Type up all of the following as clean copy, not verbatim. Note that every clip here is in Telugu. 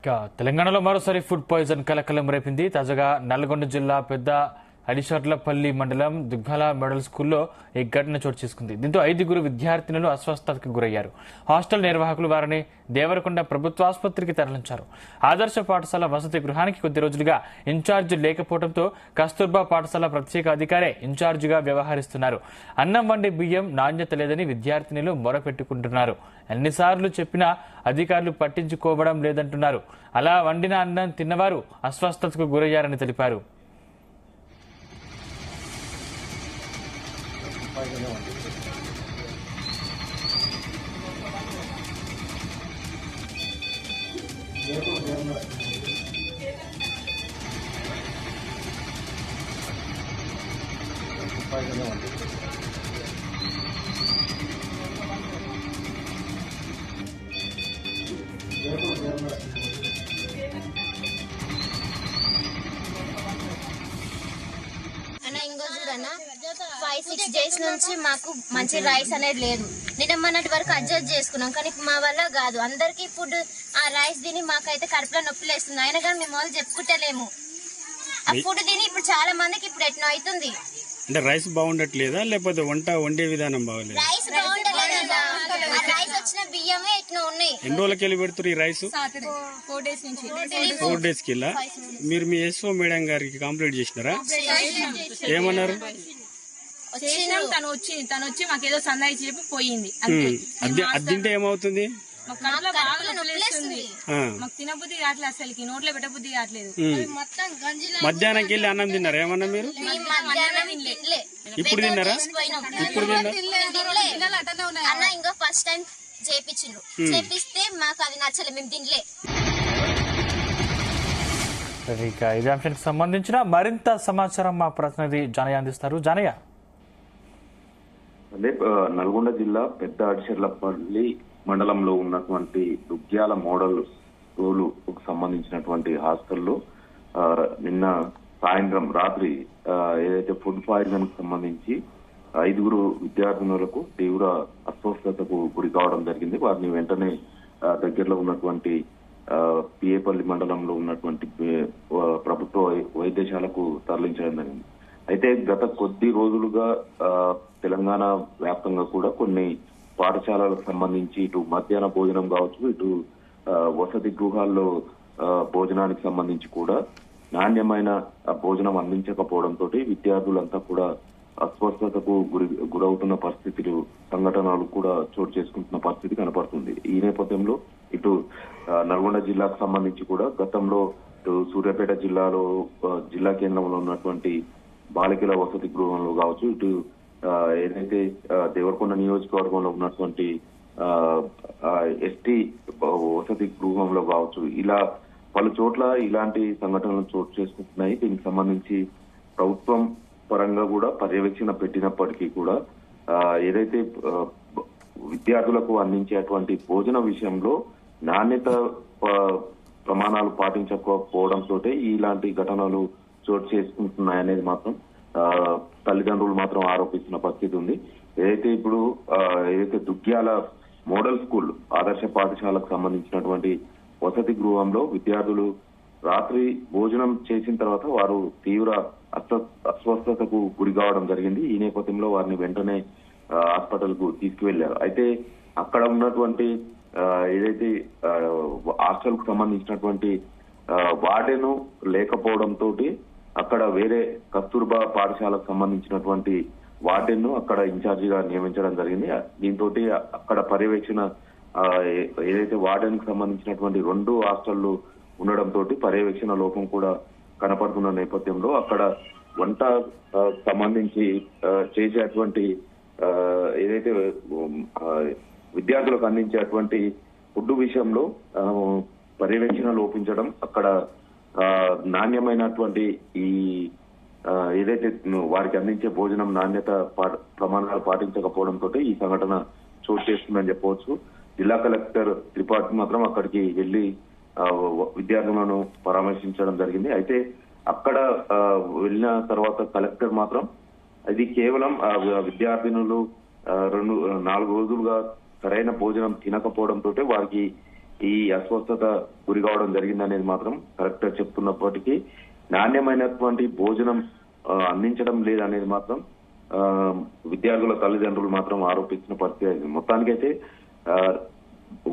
తెలంగాణలో మరోసారి ఫుడ్ పాయిజన్ కలకలం రేపింది. తాజాగా నల్గొండ జిల్లా పెద్ద అడిషర్లపల్లి మండలం దుగ్గాల మోడల్ స్కూల్లో ఈ ఘటన చోటు చేసుకుంది. దీంతో 5 విద్యార్థినులు అస్వస్థతకు గురయ్యారు. హాస్టల్ నిర్వాహకులు వారిని దేవరకొండ ప్రభుత్వ ఆసుపత్రికి తరలించారు. ఆదర్శ పాఠశాల వసతి గృహానికి కొద్ది రోజులుగా ఇన్ఛార్జి లేకపోవడంతో కస్తూర్బా పాఠశాల ప్రత్యేక అధికారే ఇన్ఛార్జిగా వ్యవహరిస్తున్నారు. అన్నం వండి బియ్యం నాణ్యత లేదని విద్యార్థినులు మొరపెట్టుకుంటున్నారు. ఎన్నిసార్లు చెప్పినా అధికారులు పట్టించుకోవడం లేదంటున్నారు. అలా వండిన అన్నం తిన్నవారు అస్వస్థతకు గురయ్యారని తెలిపారు. ఇంకో చూడన్నా 5-6 days నుంచి మాకు మంచి రైస్ అనేది లేదు. నిన్న మొన్నటి వరకు అడ్జస్ట్ చేసుకున్నాం, కానీ మా వల్ల కాదు. అందరికి ఫుడ్ ఆ రైస్ తిని మాకైతే కడుపులో నొప్పి లేస్తుంది. అయినా కానీ మేము వాళ్ళు చెప్పుకుంటలేము. ఆ ఫుడ్ తిని ఇప్పుడు చాలా మందికి ఇప్పుడు ఎట్నో అవుతుంది. అంటే రైస్ బాగుండట్లేదా, లేకపోతే వండే విధానం బాగలేదు? రైస్ బాగుండలేదు. రైస్ వచ్చిన బియ్యమే ఎట్నో ఉన్నాయి. ఎన్ని రోజులకి వెళ్ళి పెడుతున్నారు ఈ రైస్? 4 days నుంచి. 4 days కి మీరు మీ ఎస్ఓ మేడం గారికి కంప్లైంట్ చేసినారా? ఏమన్నారు? తను వచ్చి మాకేదో సందాయి చెప్పి పోయింది. అది తింటే ఏమవుతుంది? మాకు తినబుద్ధి కావట్లేదు, అసలుకి నోట్లో పెట్టబుద్ధి కావట్లేదు. మధ్యాహ్నంకి వెళ్ళి అన్నం తిన్నారా ఏమన్నా మీరు? ఇప్పుడు తిన్నారా? ఇప్పుడు అన్న ఇంకో ఫస్ట్ టైం చేపించిండ్రు. చేపిస్తే మాకు అది నచ్చలేదు, మేము తినలే. ఇక ఇదే అంశానికి సంబంధించిన మరింత సమాచారం మా ప్రతినిధి జానయ్య అందిస్తారు. జానయ్య, అదే నల్గొండ జిల్లా పెద్ద అడిషర్లపల్లి మండలంలో ఉన్నటువంటి దుగ్గ్యాల మోడల్ స్కూలు సంబంధించినటువంటి హాస్టల్లో నిన్న సాయంత్రం రాత్రి ఏదైతే ఫుడ్ పాయిజన్ కు సంబంధించి 5 విద్యార్థినులకు తీవ్ర అస్వస్థతకు గురి కావడం జరిగింది. వారిని వెంటనే దగ్గరలో ఉన్నటువంటి పిఏపల్లి మండలంలో ఉన్నటువంటి ప్రభుత్వ వైద్యశాలకు తరలించడం జరిగింది. అయితే గత కొద్ది రోజులుగా తెలంగాణ వ్యాప్తంగా కూడా కొన్ని పాఠశాలలకు సంబంధించి ఇటు మధ్యాహ్న భోజనం కావచ్చు, ఇటు వసతి గృహాల్లో భోజనానికి సంబంధించి కూడా నాణ్యమైన భోజనం అందించకపోవడంతో విద్యార్థులంతా కూడా అస్వస్థతకు గురవుతున్న పరిస్థితులు, సంఘటనలు కూడా చోటు చేసుకుంటున్న పరిస్థితి కనపడుతుంది. ఈ నేపథ్యంలో ఇటు నల్గొండ జిల్లాకు సంబంధించి కూడా గతంలో ఇటు సూర్యాపేట జిల్లాలో జిల్లా కేంద్రంలో ఉన్నటువంటి బాలికల వసతి గృహంలో కావచ్చు, ఇటు ఏదైతే దేవరకొండ నియోజకవర్గంలో ఉన్నటువంటి ఎస్టీ వసతి గృహంలో కావచ్చు, ఇలా పలు చోట్ల ఇలాంటి సంఘటనలు చోటు చేసుకుంటున్నాయి. దీనికి సంబంధించి ప్రభుత్వం పరంగా కూడా పర్యవేక్షణ పెట్టినప్పటికీ కూడా ఏదైతే విద్యార్థులకు అందించేటువంటి భోజన విషయంలో నాణ్యత ప్రమాణాలు పాటించకపోవడంతో ఇలాంటి ఘటనలు చోటు చేసుకుంటున్నాయనేది మాత్రం తల్లిదండ్రులు మాత్రం ఆరోపిస్తున్న పరిస్థితి ఉంది. ఏదైతే దుగ్గ్యాల మోడల్ స్కూల్ ఆదర్శ పాఠశాలకు సంబంధించినటువంటి వసతి గృహంలో విద్యార్థులు రాత్రి భోజనం చేసిన తర్వాత వారు తీవ్ర అస్వస్థతకు గురి కావడం జరిగింది. ఈ నేపథ్యంలో వారిని వెంటనే హాస్పిటల్ కు తీసుకువెళ్లారు. అయితే అక్కడ ఉన్నటువంటి ఏదైతే హాస్టల్ కు సంబంధించినటువంటి వార్డెను లేకపోవడంతో అక్కడ వేరే కస్తూర్బా పాఠశాలకు సంబంధించినటువంటి వార్డెన్ అక్కడ ఇన్ఛార్జిగా నియమించడం జరిగింది. దీంతో అక్కడ పర్యవేక్షణ ఏదైతే వార్డెన్ కు సంబంధించినటువంటి 2 హాస్టళ్లు ఉండడంతో పర్యవేక్షణ లోపం కూడా కనపడుతున్న నేపథ్యంలో అక్కడ వంట సంబంధించి చేసేటువంటి ఏదైతే విద్యార్థులకు అందించేటువంటి ఫుడ్ విషయంలో పర్యవేక్షణ లోపించడం, అక్కడ నాణ్యమైనటువంటి ఈ ఏదైతే వారికి అందించే భోజనం నాణ్యత ప్రమాణాలు పాటించకపోవడంతో ఈ సంఘటన చోటు చేసుకుందని చెప్పవచ్చు. జిల్లా కలెక్టర్ త్రిపాఠి మాత్రం అక్కడికి వెళ్లి విద్యార్థులను పరామర్శించడం జరిగింది. అయితే అక్కడ వెళ్ళిన తర్వాత కలెక్టర్ మాత్రం ఇది కేవలం విద్యార్థినులు 4 రోజులుగా సరైన భోజనం తినకపోవడంతో వారికి ఈ అస్వస్థత గురి కావడం జరిగిందనేది మాత్రం కరెక్ట్ చెప్తున్నప్పటికీ నాణ్యమైనటువంటి భోజనం అందించడం లేదనేది మాత్రం విద్యార్థుల తల్లిదండ్రులు మాత్రం ఆరోపించిన పరిస్థితి. మొత్తానికైతే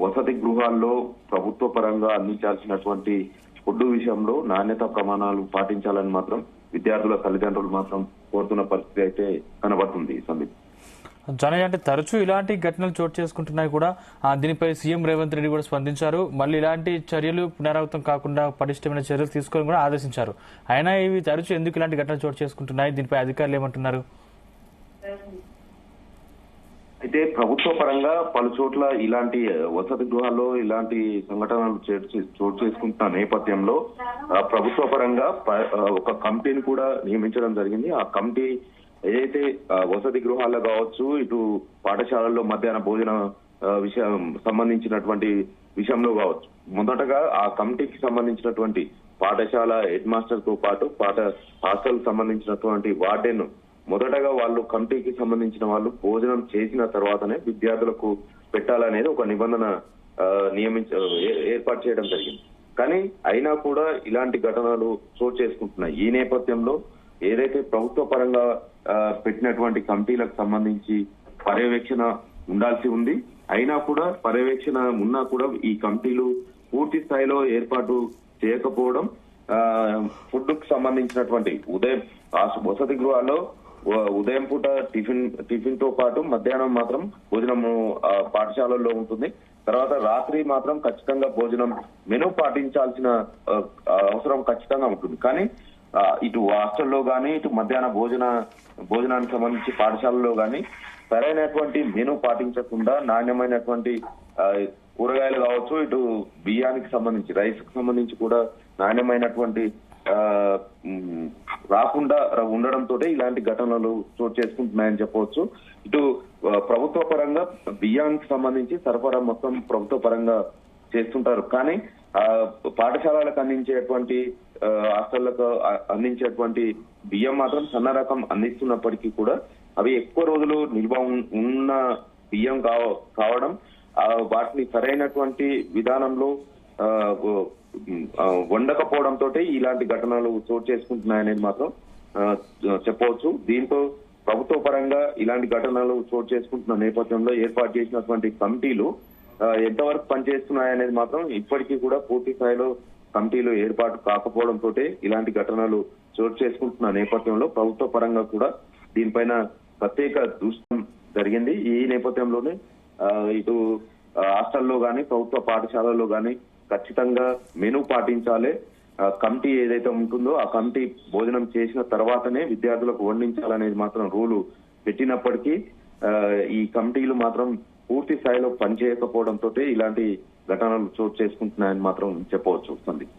వసతి గృహాల్లో ప్రభుత్వ పరంగా అందించాల్సినటువంటి ఫుడ్ విషయంలో నాణ్యత ప్రమాణాలు పాటించాలని మాత్రం విద్యార్థుల తల్లిదండ్రులు మాత్రం కోరుతున్న పరిస్థితి అయితే కనబడుతుంది. సందీప్, జనయ్య, అంటే తరచూ ఇలాంటి ఘటనలు చోటు చేసుకుంటున్నాయి కూడా. దీనిపై సీఎం రేవంత్ రెడ్డి కూడా స్పందించారు. మళ్ళీ ఇలాంటి చర్యలు పునరావృతం కాకుండా పటిష్టమైన చర్యలు తీసుకోవాలని కూడా ఆదేశించారు. అయినా ఇవి తరచూ ఎందుకు ఇలాంటి ఘటనలు చోటు చేసుకుంటున్నాయి? దీనిపై అధికారులు ఏమంటున్నారు? అయితే ప్రభుత్వ పరంగా పలు చోట్ల ఇలాంటి వసతి గృహాల్లో ఇలాంటి సంఘటనలు చోటు చేసుకుంటున్న నేపథ్యంలో ప్రభుత్వ పరంగా ఒక కమిటీని కూడా నియమించడం జరిగింది. ఆ కమిటీ ఏదైతే వసతి గృహాల్లో కావచ్చు, ఇటు పాఠశాలల్లో మధ్యాహ్న భోజన విషయం సంబంధించినటువంటి విషయంలో కావచ్చు, మొదటగా ఆ కమిటీకి సంబంధించినటువంటి పాఠశాల హెడ్ మాస్టర్ తో పాటు హాస్టల్ సంబంధించినటువంటి వార్డెన్ మొదటగా వాళ్ళు కమిటీకి సంబంధించిన వాళ్ళు భోజనం చేసిన తర్వాతనే విద్యార్థులకు పెట్టాలనేది ఒక నిబంధన ఏర్పాటు చేయడం జరిగింది. కానీ అయినా కూడా ఇలాంటి ఘటనలు చోటు చేసుకుంటున్నాయి. ఈ నేపథ్యంలో ఏదైతే ప్రభుత్వ పరంగా పెట్టినటువంటి కమిటీలకు సంబంధించి పర్యవేక్షణ ఉండాల్సి ఉంది. అయినా కూడా పర్యవేక్షణ ఉన్నా కూడా ఈ కమిటీలు పూర్తి స్థాయిలో ఏర్పాటు చేయకపోవడం, ఫుడ్ కు సంబంధించినటువంటి వసతి గృహాల్లో ఉదయం పూట టిఫిన్ తో పాటు మధ్యాహ్నం మాత్రం భోజనము పాఠశాలల్లో ఉంటుంది. తర్వాత రాత్రి మాత్రం ఖచ్చితంగా భోజనం మెనూ పాటించాల్సిన అవసరం ఖచ్చితంగా ఉంటుంది. కానీ ఇటు హాస్టల్లో గానీ, ఇటు మధ్యాహ్న భోజనానికి సంబంధించి పాఠశాలలో గానీ సరైనటువంటి మెనూ పాటించకుండా నాణ్యమైనటువంటి కూరగాయలు కావచ్చు, ఇటు బియ్యానికి సంబంధించి రైస్ కు సంబంధించి కూడా నాణ్యమైనటువంటి రాకుండా ఉండడంతో ఇలాంటి ఘటనలు చోటు చేసుకుంటున్నాయని చెప్పవచ్చు. ఇటు ప్రభుత్వ పరంగా బియ్యానికి సంబంధించి సరఫరా మొత్తం ప్రభుత్వ పరంగా చేస్తుంటారు. కానీ పాఠశాలలకు అందించేటువంటి హాస్టళ్లకు అందించేటువంటి బియ్యం మాత్రం సన్న రకం అందిస్తున్నప్పటికీ కూడా అవి ఎక్కువ రోజులు నిల్వ ఉన్న బియ్యం కావడం, వాటిని సరైనటువంటి విధానంలో వండకపోవడంతో ఇలాంటి ఘటనలు చోటు చేసుకుంటున్నాయనేది మాత్రం చెప్పవచ్చు. దీంతో ప్రభుత్వ పరంగా ఇలాంటి ఘటనలు చోటు చేసుకుంటున్న నేపథ్యంలో ఏర్పాటు చేసినటువంటి కమిటీలు ఎంతవరకు పనిచేస్తున్నాయనేది మాత్రం ఇప్పటికీ కూడా పూర్తి స్థాయిలో కమిటీలు ఏర్పాటు కాకపోవడంతో ఇలాంటి ఘటనలు చోటు చేసుకుంటున్న నేపథ్యంలో ప్రభుత్వ పరంగా కూడా దీనిపైన ప్రత్యేక దృష్టి జరిగింది. ఈ నేపథ్యంలోనే ఇటు హాస్టల్లో గానీ, ప్రభుత్వ పాఠశాలల్లో గానీ ఖచ్చితంగా మెనూ పాటించాలి. కమిటీ ఏదైతే ఉంటుందో ఆ కమిటీ భోజనం చేసిన తర్వాతనే విద్యార్థులకు వండించాలనేది మాత్రం రూలు పెట్టినప్పటికీ ఈ కమిటీలు మాత్రం పూర్తి స్థాయిలో పనిచేయకపోవడంతో ఇలాంటి ఘటనలు చోటు చేసుకుంటున్నాయని మాత్రం చెప్పవచ్చు. సందీప్.